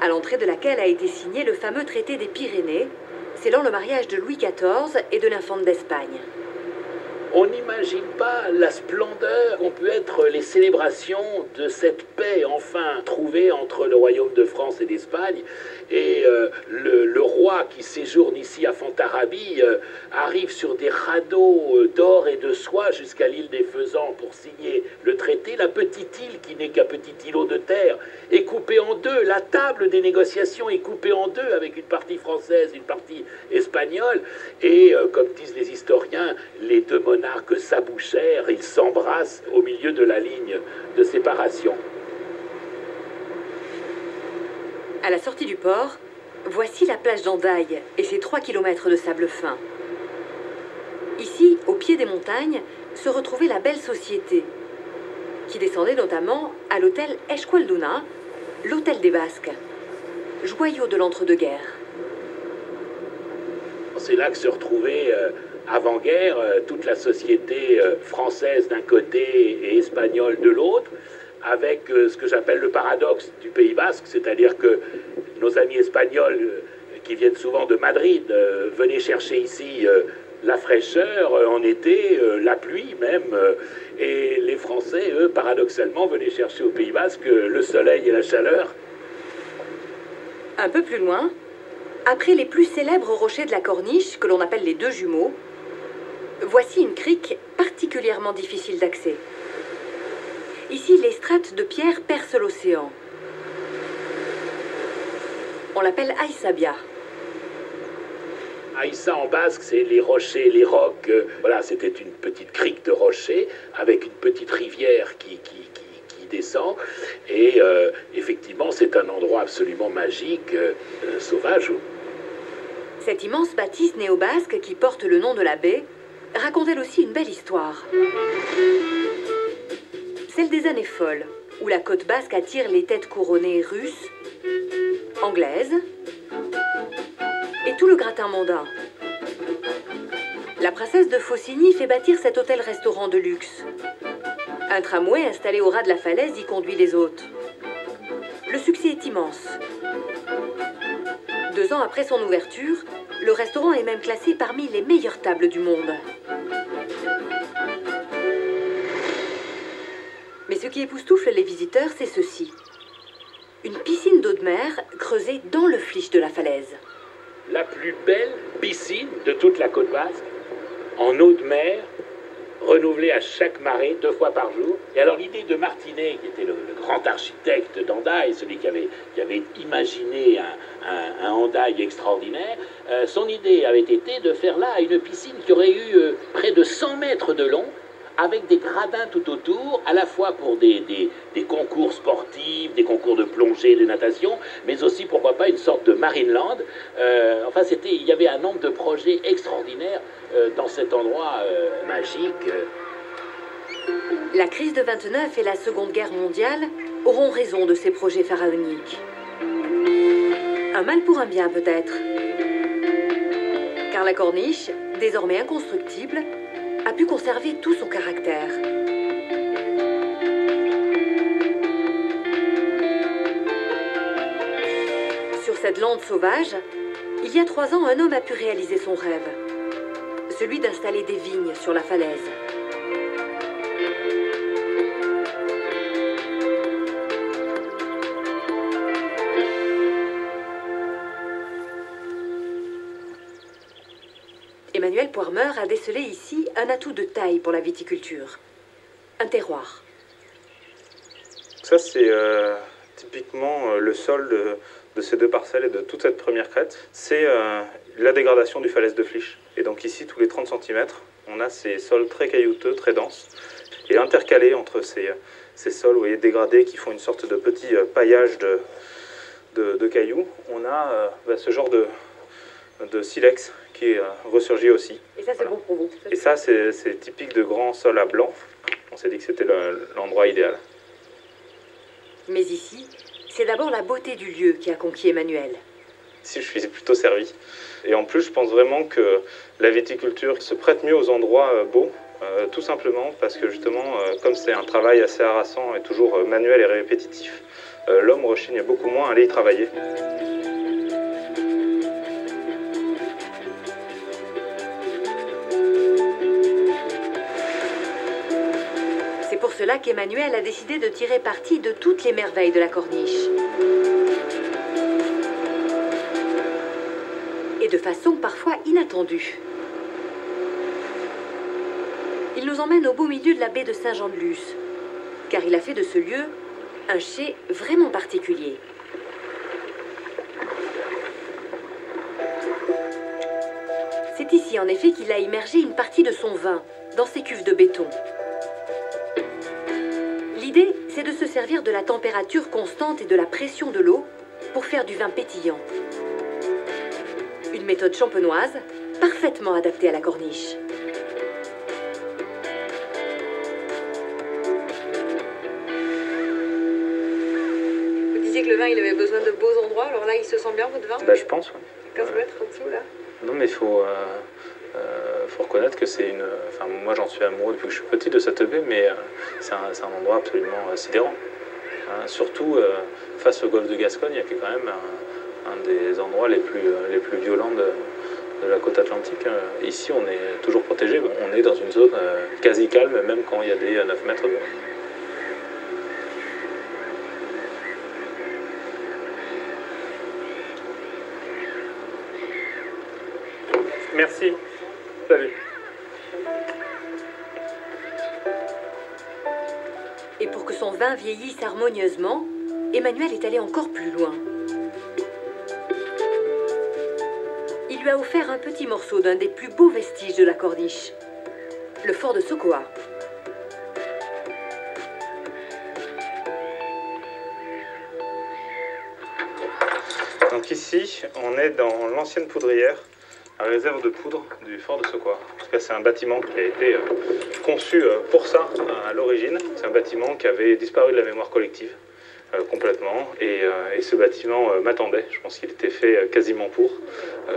à l'entrée de laquelle a été signé le fameux traité des Pyrénées, scellant le mariage de Louis XIV et de l'infante d'Espagne. On n'imagine pas la splendeur qu'ont pu être les célébrations de cette paix enfin trouvée entre le royaume de France et d'Espagne. Et le roi qui séjourne ici à Fontarabie arrive sur des radeaux d'or et de soie jusqu'à l'île des Faisans pour signer le traité. La petite île, qui n'est qu'un petit îlot de terre, est coupée en deux. La table des négociations est coupée en deux avec une partie française, une partie espagnole. Et comme disent les historiens, les deux monarques s'abouchèrent, ils s'embrassent au milieu de la ligne de séparation. À la sortie du port, voici la plage d'Andaille et ses 3 kilomètres de sable fin. Ici, au pied des montagnes, se retrouvait la belle société, qui descendait notamment à l'hôtel Esqualduna, l'hôtel des Basques, joyau de l'entre-deux-guerres. C'est là que se retrouvait avant-guerre toute la société française d'un côté et espagnole de l'autre, avec ce que j'appelle le paradoxe du Pays Basque, c'est-à-dire que nos amis espagnols, qui viennent souvent de Madrid, venaient chercher ici la fraîcheur en été, la pluie même, et les Français, eux, paradoxalement, venaient chercher au Pays Basque le soleil et la chaleur. Un peu plus loin, après les plus célèbres rochers de la Corniche, que l'on appelle les Deux Jumeaux, voici une crique particulièrement difficile d'accès. Ici, les strates de pierre percent l'océan. On l'appelle Aïsabia. Aïssa en basque, c'est les rochers, les rocs. Voilà, c'était une petite crique de rochers avec une petite rivière qui descend. Et effectivement, c'est un endroit absolument magique, sauvage. Cette immense bâtisse néo-basque qui porte le nom de la baie raconte elle aussi une belle histoire. Celle des années folles, où la côte basque attire les têtes couronnées russes, anglaises et tout le gratin mondain. La princesse de Faucigny fait bâtir cet hôtel-restaurant de luxe. Un tramway installé au ras de la falaise y conduit les hôtes. Le succès est immense. 2 ans après son ouverture, le restaurant est même classé parmi les meilleures tables du monde. Mais ce qui époustoufle les visiteurs, c'est ceci. Une piscine d'eau de mer creusée dans le flysch de la falaise. La plus belle piscine de toute la côte basque, en eau de mer, renouvelée à chaque marée 2 fois par jour. Et alors l'idée de Martinet, qui était le grand architecte d'Andaille, celui qui avait imaginé un Andaille extraordinaire, son idée avait été de faire là une piscine qui aurait eu près de 100 mètres de long, avec des gradins tout autour, à la fois pour des concours sportifs, des concours de plongée, de natation, mais aussi, pourquoi pas, une sorte de Marineland. Enfin, il y avait un nombre de projets extraordinaires dans cet endroit magique. La crise de 29 et la Seconde Guerre mondiale auront raison de ces projets pharaoniques. Un mal pour un bien, peut-être. Car la corniche, désormais inconstructible, a pu conserver tout son caractère. Sur cette lande sauvage, il y a 3 ans, un homme a pu réaliser son rêve, celui d'installer des vignes sur la falaise. Emmanuel Poirmeur a décelé ici un atout de taille pour la viticulture. Un terroir. Ça, c'est typiquement le sol de ces 2 parcelles et de toute cette première crête. C'est la dégradation du falaise de Flysch. Et donc ici, tous les 30 cm, on a ces sols très caillouteux, très denses. Et intercalés entre ces sols, vous voyez, dégradés, qui font une sorte de petit paillage de cailloux, on a ce genre de silex qui est ressurgi aussi. Et ça, c'est voilà. Bon pour vous. Et ça, c'est typique de grands sols à blanc. On s'est dit que c'était l'endroit idéal. Mais ici, c'est d'abord la beauté du lieu qui a conquis Emmanuel. Ici, je suis plutôt servi. Et en plus, je pense vraiment que la viticulture se prête mieux aux endroits beaux, tout simplement parce que justement, comme c'est un travail assez harassant et toujours manuel et répétitif, l'homme rechigne beaucoup moins à aller y travailler. C'est pour cela qu'Emmanuel a décidé de tirer parti de toutes les merveilles de la corniche. Et de façon parfois inattendue. Il nous emmène au beau milieu de la baie de Saint-Jean-de-Luz, car il a fait de ce lieu un chai vraiment particulier. C'est ici en effet qu'il a immergé une partie de son vin dans ses cuves de béton. L'idée, c'est de se servir de la température constante et de la pression de l'eau pour faire du vin pétillant. Une méthode champenoise parfaitement adaptée à la corniche. Vous disiez que le vin, il avait besoin de beaux endroits, alors là, il se sent bien, votre vin? Bah, je pense, ouais. 15 mètres en dessous, là. Non, mais il faut reconnaître que c'est une... Enfin, moi, j'en suis amoureux depuis que je suis petit de cette baie, mais c'est un endroit absolument sidérant. Hein, surtout face au golfe de Gascogne, qui est quand même un des endroits les plus violents de la côte atlantique. Ici, on est toujours protégé. On est dans une zone quasi calme, même quand il y a des 9 mètres d'eau. Merci. Salut. Et pour que son vin vieillisse harmonieusement, Emmanuel est allé encore plus loin. Il lui a offert un petit morceau d'un des plus beaux vestiges de la corniche, le fort de Sokoa. Donc ici, on est dans l'ancienne poudrière, la réserve de poudre du fort de Sokoa. En tout cas, c'est un bâtiment qui a été conçu pour ça à l'origine. C'est un bâtiment qui avait disparu de la mémoire collective complètement. Et ce bâtiment m'attendait. Je pense qu'il était fait quasiment pour,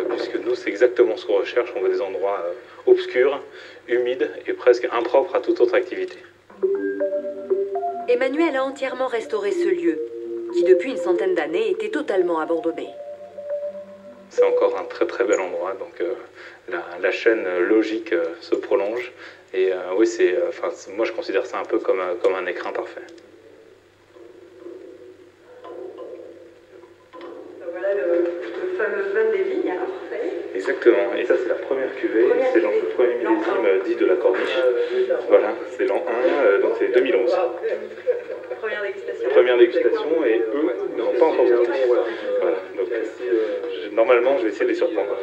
puisque nous, c'est exactement ce qu'on recherche. On veut des endroits obscurs, humides et presque impropres à toute autre activité. Emmanuel a entièrement restauré ce lieu, qui depuis une centaine d'années était totalement abandonné. C'est encore un très très bel endroit, donc la chaîne logique se prolonge. Et oui, moi je considère ça un peu comme un écrin parfait. Voilà le fameux vin des vignes, alors, vous savez. Exactement, et ça c'est la première cuvée, c'est le premier millésime dit de la corniche. Voilà, c'est l'an 1, donc c'est 2011. Première dégustation. Première dégustation, et eux n'ont pas encore goûté. Voilà, donc normalement je vais essayer de les surprendre.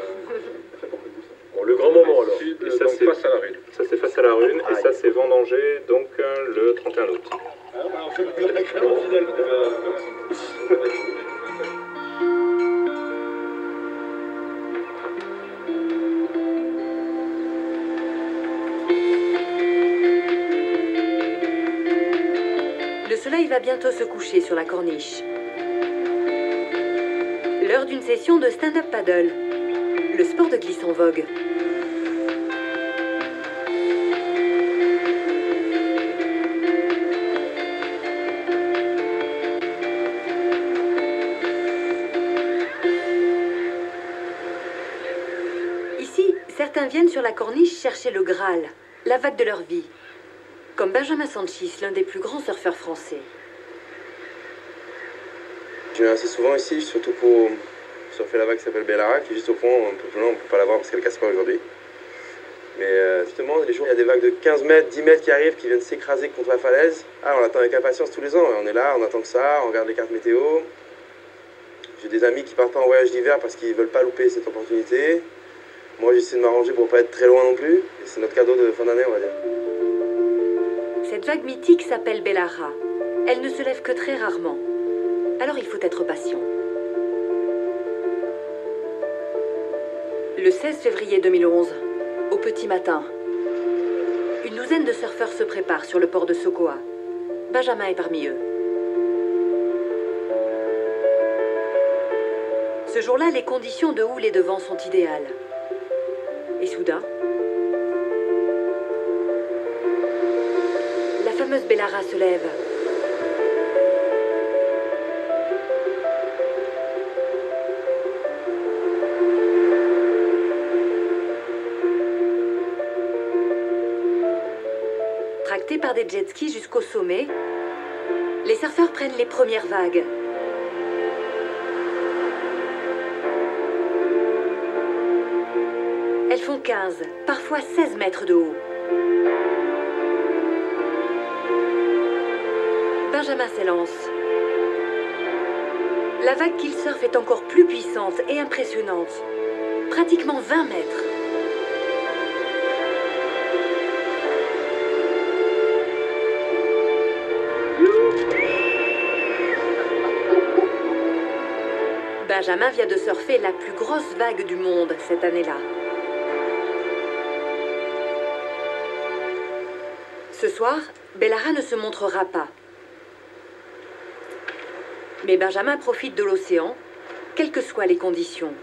Bon, le grand moment alors. Et ça c'est face à la Rune. Ça c'est face à la Rune, et ça c'est vendangé donc le 31 août. On fait la crème finale. Le soleil va bientôt se coucher sur la corniche. L'heure d'une session de stand-up paddle, le sport de glisse en vogue. Ici, certains viennent sur la corniche chercher le Graal, la vague de leur vie. Comme Benjamin Sanchis, l'un des plus grands surfeurs français. Je viens assez souvent ici, surtout pour surfer la vague qui s'appelle Bellara, qui est juste au fond, un peu plus loin, on ne peut pas la voir parce qu'elle casse pas aujourd'hui. Mais justement, les jours, il y a des vagues de 15 mètres, 10 mètres qui arrivent, qui viennent s'écraser contre la falaise. Ah, on attend avec impatience tous les ans, on est là, on attend que ça, on regarde les cartes météo. J'ai des amis qui partent pas en voyage d'hiver parce qu'ils veulent pas louper cette opportunité. Moi, j'essaie de m'arranger pour pas être très loin non plus. Et c'est notre cadeau de fin d'année, on va dire. Cette vague mythique s'appelle Bellara. Elle ne se lève que très rarement. Alors il faut être patient. Le 16 février 2011, au petit matin, une douzaine de surfeurs se préparent sur le port de Sokoa. Benjamin est parmi eux. Ce jour-là, les conditions de houle et de vent sont idéales. Et soudain, la fameuse Bellara se lève. des jet skis jusqu'au sommet, les surfeurs prennent les premières vagues. Elles font 15, parfois 16 mètres de haut. Benjamin s'élance. La vague qu'il surfe est encore plus puissante et impressionnante. Pratiquement 20 mètres. Benjamin vient de surfer la plus grosse vague du monde cette année-là. Ce soir, Bellara ne se montrera pas. Mais Benjamin profite de l'océan, quelles que soient les conditions.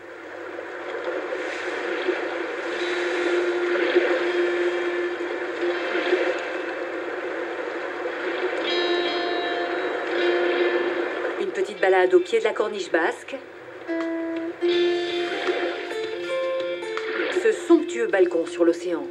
Une petite balade au pied de la corniche basque. Ce somptueux balcon sur l'océan.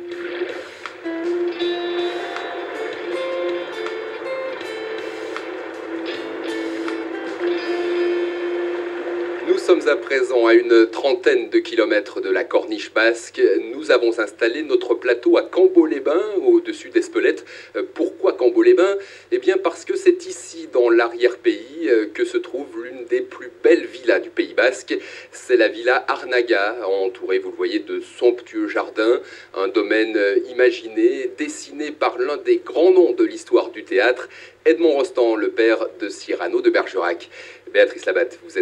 Nous sommes à présent à une trentaine de kilomètres de la corniche basque. Nous avons installé notre plateau à Cambo-les-Bains, au-dessus d'Espelette. Pourquoi Cambo-les-Bains? Eh bien parce que c'est ici, dans l'arrière-pays, que se trouve l'une des plus belles villas du Pays basque. C'est la villa Arnaga, entourée, vous le voyez, de somptueux jardins. Un domaine imaginé, dessiné par l'un des grands noms de l'histoire du théâtre, Edmond Rostand, le père de Cyrano de Bergerac. Béatrice Labatte, vous êtes